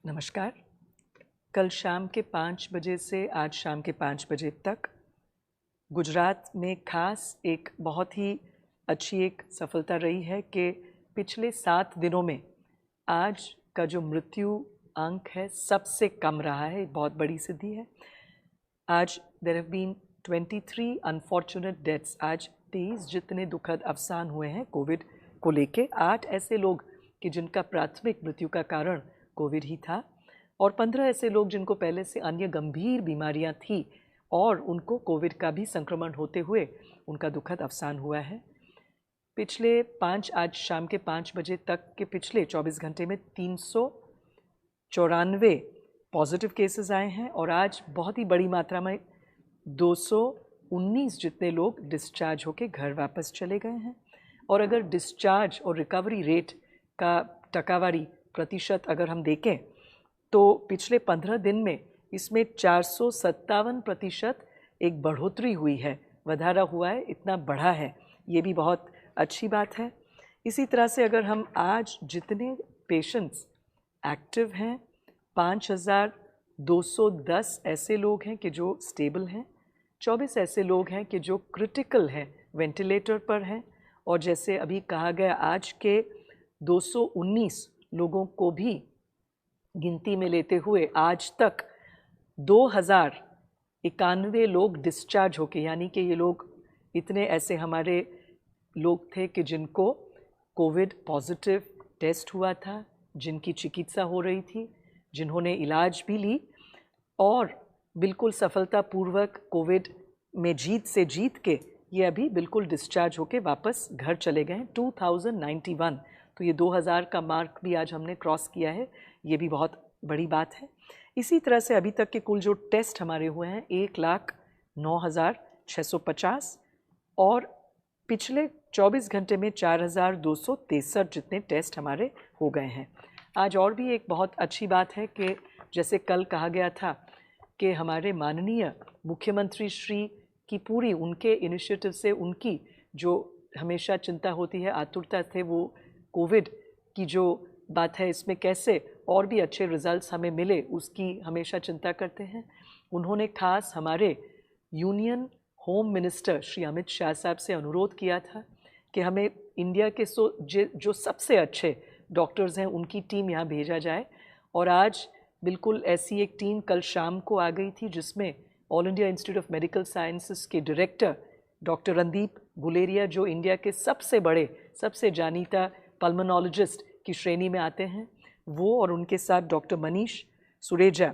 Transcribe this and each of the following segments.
नमस्कार। कल शाम के 5 बजे से आज शाम के 5 बजे तक गुजरात में खास एक बहुत ही अच्छी एक सफलता रही है कि पिछले 7 दिनों में आज का जो मृत्यु अंक है सबसे कम रहा है। बहुत बड़ी सिद्धि है। आज there have been 23 unfortunate deaths. आज 23 जितने दुखद अवसान हुए हैं कोविड को लेके। 8 ऐसे लोग कि जिनका प्राथमिक मृत्यु का कारण कोविड ही था और 15 ऐसे लोग जिनको पहले से अन्य गंभीर बीमारियां थी और उनको कोविड का भी संक्रमण होते हुए उनका दुखद अवसान हुआ है। आज शाम के 5 बजे तक के पिछले 24 घंटे में 394 पॉजिटिव केसेस आए हैं और आज बहुत ही बड़ी मात्रा में 219 जितने लोग डिस्चार्ज होके घर वापस चले गए हैं। और अगर डिस्चार्ज और रिकवरी रेट का टकावारी प्रतिशत अगर हम देखें तो पिछले 15 दिन में इसमें 457% एक बढ़ोतरी हुई है, वधारा हुआ है, इतना बढ़ा है। ये भी बहुत अच्छी बात है। इसी तरह से अगर हम आज जितने पेशेंट्स एक्टिव हैं 5210 ऐसे लोग हैं कि जो स्टेबल हैं, 24 ऐसे लोग हैं कि जो क्रिटिकल हैं, वेंटिलेटर पर हैं और जैसे अभी कहा गया आज के 219 लोगों को भी गिनती में लेते हुए आज तक 2091 लोग डिस्चार्ज होके, यानी कि ये लोग इतने ऐसे हमारे लोग थे कि जिनको कोविड पॉजिटिव टेस्ट हुआ था, जिनकी चिकित्सा हो रही थी, जिन्होंने इलाज भी ली और बिल्कुल सफलतापूर्वक कोविड में जीत के ये अभी बिल्कुल डिस्चार्ज होके वापस घर चले गए हैं। 2091, तो ये 2000 का मार्क भी आज हमने क्रॉस किया है। ये भी बहुत बड़ी बात है। इसी तरह से अभी तक के कुल जो टेस्ट हमारे हुए हैं 1,09,650 और पिछले 24 घंटे में 4,263 जितने टेस्ट हमारे हो गए हैं। आज और भी एक बहुत अच्छी बात है कि जैसे कल कहा गया था कि हमारे माननीय मुख्यमंत्री श्री की पूरी उनके इनिशिएटिव से उनकी जो हमेशा चिंता होती है, आतुरता थे, वो कोविड की जो बात है इसमें कैसे और भी अच्छे रिजल्ट्स हमें मिले उसकी हमेशा चिंता करते हैं। उन्होंने खास हमारे union home minister Shri Amit Shah साहब से अनुरोध किया था कि हमें इंडिया के जो सबसे अच्छे डॉक्टर्स हैं उनकी टीम यहाँ भेजा जाए और आज बिल्कुल ऐसी एक टीम कल शाम को आ गई थी जिसमें all India institute of medical sciences के डायरेक्टर डॉक्टर रणदीप गुलेरिया, जो इंडिया के सबसे बड़े सबसे जानीता पल्मोनोलॉजिस्ट की श्रेणी में आते हैं, वो और उनके साथ डॉक्टर मनीष सुरेजा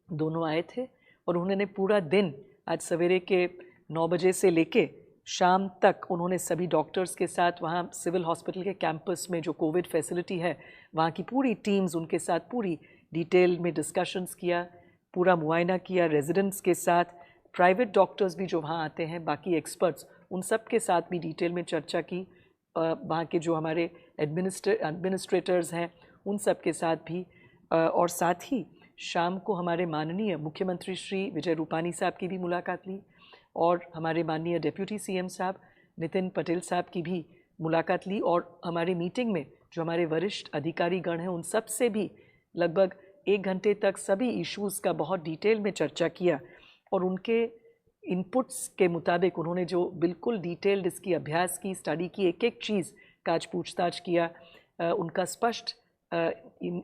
दोनों आए थे और उन्होंने पूरा दिन आज सवेरे के 9 बजे से लेके शाम तक उन्होंने सभी डॉक्टर्स के साथ वहाँ सिविल हॉस्पिटल के कैंपस में जो कोविड फैसिलिटी है वहाँ की पूरी टीम्स उनके साथ पूरी डिटेल में डिस्कशंस किया, पूरा मुआयना किया रेजिडेंट्स के साथ, प्राइवेट डॉक्टर्स भी जो वहाँ आते हैं, बाकी एक्सपर्ट्स, उन सब के साथ भी डिटेल में चर्चा की। वहाँ के जो हमारे एडमिनिस्ट्रेटर्स हैं उन सब के साथ भी और साथ ही शाम को हमारे माननीय मुख्यमंत्री श्री विजय रूपानी साहब की भी मुलाकात ली और हमारे माननीय डिप्यूटी सीएम साहब नितिन पटेल साहब की भी मुलाकात ली और हमारे मीटिंग में जो हमारे वरिष्ठ अधिकारीगण हैं उन सब से भी लगभग 1 घंटे तक सभी इश्यूज़ का बहुत डिटेल में चर्चा किया और उनके इनपुट्स के मुताबिक उन्होंने जो बिल्कुल डिटेल्ड इसकी अभ्यास की, स्टडी की, एक एक चीज़ का आज पूछताछ किया। उनका स्पष्ट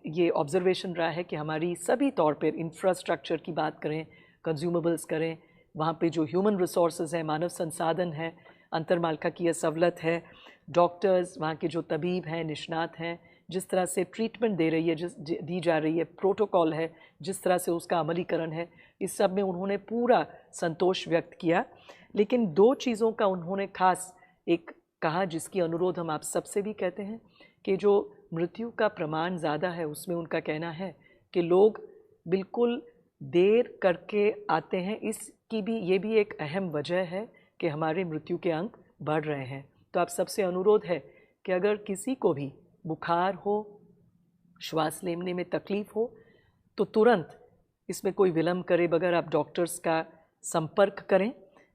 ये ऑब्जर्वेशन रहा है कि हमारी सभी तौर पर इंफ्रास्ट्रक्चर की बात करें, कंज्यूमेबल्स करें, वहाँ पे जो ह्यूमन रिसोर्सेज हैं, मानव संसाधन है, अंतरमालका की यह सहूलत है, डॉक्टर्स, वहाँ के जो तबीब हैं, निष्णात हैं, जिस तरह से ट्रीटमेंट दी जा रही है, प्रोटोकॉल है, जिस तरह से उसका अमलीकरण है, इस सब में उन्होंने पूरा संतोष व्यक्त किया। लेकिन 2 चीज़ों का उन्होंने खास एक कहा जिसकी अनुरोध हम आप सबसे भी कहते हैं कि जो मृत्यु का प्रमाण ज़्यादा है उसमें उनका कहना है कि लोग बिल्कुल देर करके आते हैं, इसकी भी ये भी एक अहम वजह है कि हमारे मृत्यु के अंक बढ़ रहे हैं। तो आप सबसे अनुरोध है कि अगर किसी को भी बुखार हो, श्वास लेने में तकलीफ़ हो तो तुरंत इसमें कोई विलम्ब करे बगैर आप डॉक्टर्स का संपर्क करें,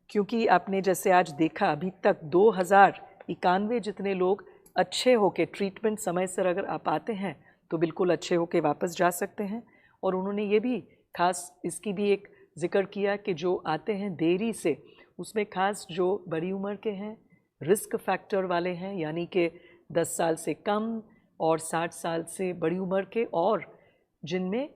क्योंकि आपने जैसे आज देखा अभी तक 2091 जितने लोग अच्छे होके ट्रीटमेंट समय से अगर आप आते हैं तो बिल्कुल अच्छे होके वापस जा सकते हैं। और उन्होंने ये भी खास इसकी भी एक जिक्र किया कि जो आते हैं देरी से, उसमें खास जो बड़ी उम्र के हैं, रिस्क फैक्टर वाले हैं, यानी कि 10 साल से कम और 60 साल से बड़ी उम्र के, और जिनमें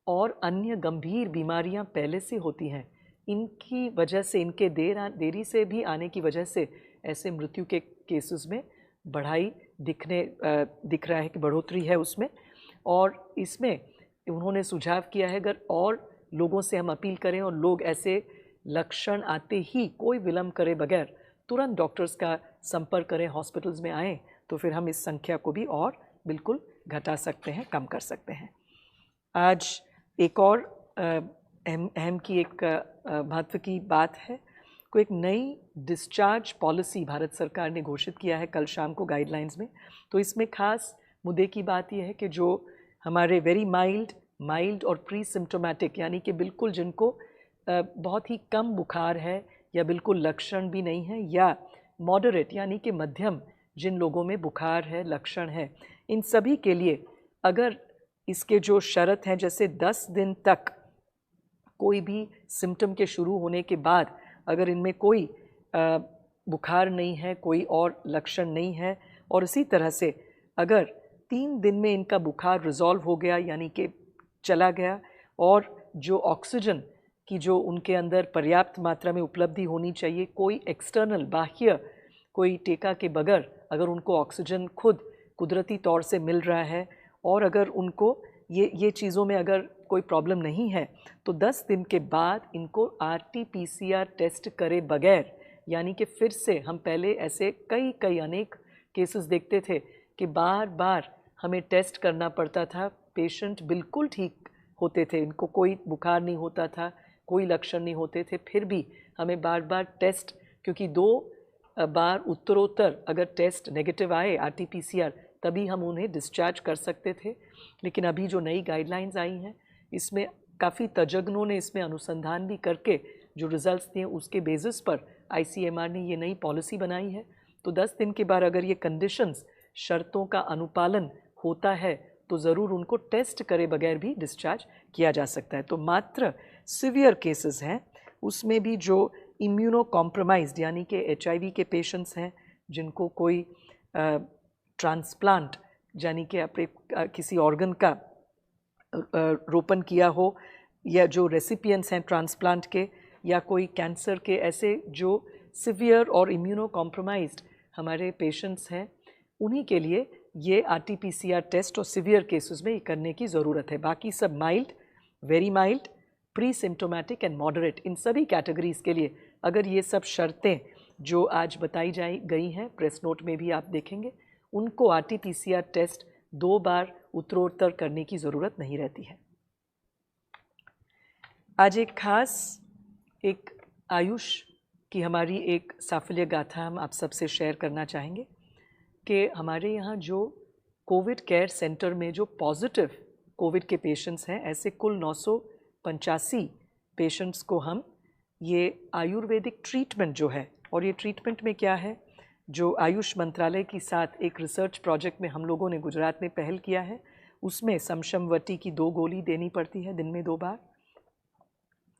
और अन्य गंभीर बीमारियां पहले से होती हैं, इनकी वजह से, इनके देरी से भी आने की वजह से ऐसे मृत्यु के केसेस में बढ़ाई दिख रहा है कि बढ़ोतरी है उसमें। और इसमें उन्होंने सुझाव किया है, अगर और लोगों से हम अपील करें और लोग ऐसे लक्षण आते ही कोई विलंब करे बगैर तुरंत डॉक्टर्स का संपर्क करें, हॉस्पिटल्स में आएँ, तो फिर हम इस संख्या को भी और बिल्कुल घटा सकते हैं, कम कर सकते हैं। आज एक और अहम की एक महत्व की बात है, कोई एक नई डिस्चार्ज पॉलिसी भारत सरकार ने घोषित किया है कल शाम को गाइडलाइंस में। तो इसमें खास मुद्दे की बात यह है कि जो हमारे वेरी माइल्ड और प्री सिम्टोमेटिक, यानी कि बिल्कुल जिनको बहुत ही कम बुखार है या बिल्कुल लक्षण भी नहीं है, या मॉडरेट यानी कि मध्यम जिन लोगों में बुखार है, लक्षण है, इन सभी के लिए अगर इसके जो शर्त हैं, जैसे 10 दिन तक कोई भी सिम्टम के शुरू होने के बाद अगर इनमें कोई बुखार नहीं है, कोई और लक्षण नहीं है, और इसी तरह से अगर 3 दिन में इनका बुखार रिजॉल्व हो गया, यानी कि चला गया, और जो ऑक्सीजन की जो उनके अंदर पर्याप्त मात्रा में उपलब्धि होनी चाहिए, कोई एक्सटर्नल बाह्य कोई टेका के बगैर अगर उनको ऑक्सीजन खुद कुदरती तौर से मिल रहा है, और अगर उनको ये चीज़ों में अगर कोई प्रॉब्लम नहीं है, तो 10 दिन के बाद इनको RT-PCR टेस्ट करे बगैर, यानी कि फिर से हम पहले ऐसे कई अनेक केसेस देखते थे कि बार बार हमें टेस्ट करना पड़ता था, पेशेंट बिल्कुल ठीक होते थे, इनको कोई बुखार नहीं होता था, कोई लक्षण नहीं होते थे, फिर भी हमें बार बार टेस्ट, क्योंकि 2 बार उत्तरोत्तर अगर टेस्ट नेगेटिव आए RT-PCR, तभी हम उन्हें डिस्चार्ज कर सकते थे। लेकिन अभी जो नई गाइडलाइंस आई हैं, इसमें काफ़ी तज्ञों ने इसमें अनुसंधान भी करके जो रिजल्ट्स दिए, उसके बेसिस पर ICMR ने ये नई पॉलिसी बनाई है। तो 10 दिन के बाद अगर ये कंडीशंस, शर्तों का अनुपालन होता है, तो ज़रूर उनको टेस्ट करे बगैर भी डिस्चार्ज किया जा सकता है। तो मात्र सीवियर केसेस हैं, उसमें भी जो इम्यूनो कॉम्प्रोमाइज्ड यानी कि HIV के पेशेंट्स हैं, जिनको कोई ट्रांसप्लांट यानी कि अपने किसी ऑर्गन का रोपण किया हो, या जो रेसिपिएंट्स हैं ट्रांसप्लांट के, या कोई कैंसर के, ऐसे जो सिवियर और इम्यूनो कॉम्प्रोमाइज्ड हमारे पेशेंट्स हैं, उन्हीं के लिए ये RT-PCR टेस्ट और सिवियर केसेस में करने की ज़रूरत है। बाकी सब mild, very mild, presymptomatic and moderate, इन सभी कैटेगरीज़ के लिए अगर ये सब शर्तें जो आज बताई गई हैं, प्रेस नोट में भी आप देखेंगे, उनको RT-PCR टेस्ट 2 बार उत्तरोत्तर करने की ज़रूरत नहीं रहती है। आज एक खास एक आयुष की हमारी एक साफल्य गाथा हम आप सबसे शेयर करना चाहेंगे कि हमारे यहाँ जो कोविड केयर सेंटर में जो पॉजिटिव कोविड के पेशेंट्स हैं, ऐसे कुल 985 पेशेंट्स को हम ये आयुर्वेदिक ट्रीटमेंट जो है, और ये ट्रीटमेंट में क्या है, जो आयुष मंत्रालय के साथ एक रिसर्च प्रोजेक्ट में हम लोगों ने गुजरात में पहल किया है, उसमें समशमवती की 2 गोली देनी पड़ती है दिन में 2 बार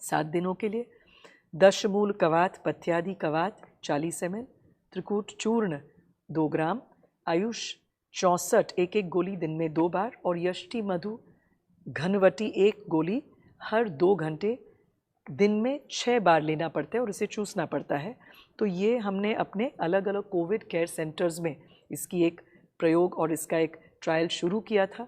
7 दिनों के लिए, दशमूल कवात पथ्यादि कवात 40 ml, त्रिकूट चूर्ण 2 ग्राम, आयुष 64 एक गोली दिन में 2 बार, और यष्टि मधु घनवटी 1 गोली हर 2 घंटे दिन में 6 बार लेना पड़ता है और इसे चूसना पड़ता है। तो ये हमने अपने अलग अलग कोविड केयर सेंटर्स में इसकी एक प्रयोग और इसका एक ट्रायल शुरू किया था।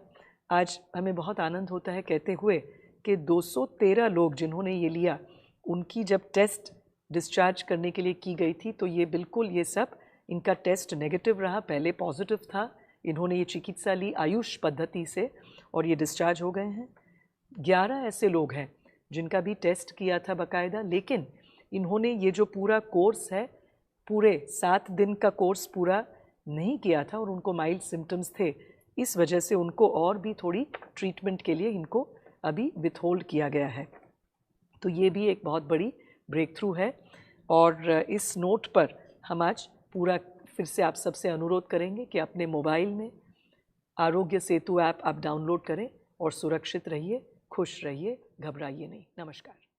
आज हमें बहुत आनंद होता है कहते हुए कि 213 लोग जिन्होंने ये लिया, उनकी जब टेस्ट डिस्चार्ज करने के लिए की गई थी, तो ये बिल्कुल ये सब इनका टेस्ट नेगेटिव रहा, पहले पॉजिटिव था, इन्होंने ये चिकित्सा ली आयुष पद्धति से और ये डिस्चार्ज हो गए हैं। 11 ऐसे लोग हैं जिनका भी टेस्ट किया था बाकायदा, लेकिन इन्होंने ये जो पूरा कोर्स है, पूरे 7 दिन का कोर्स पूरा नहीं किया था और उनको माइल्ड सिम्टम्स थे, इस वजह से उनको और भी थोड़ी ट्रीटमेंट के लिए इनको अभी विथहोल्ड किया गया है। तो ये भी एक बहुत बड़ी ब्रेक थ्रू है। और इस नोट पर हम आज पूरा फिर से आप सबसे अनुरोध करेंगे कि अपने मोबाइल में आरोग्य सेतु ऐप आप डाउनलोड करें और सुरक्षित रहिए, खुश रहिए, घबराइए नहीं। नमस्कार।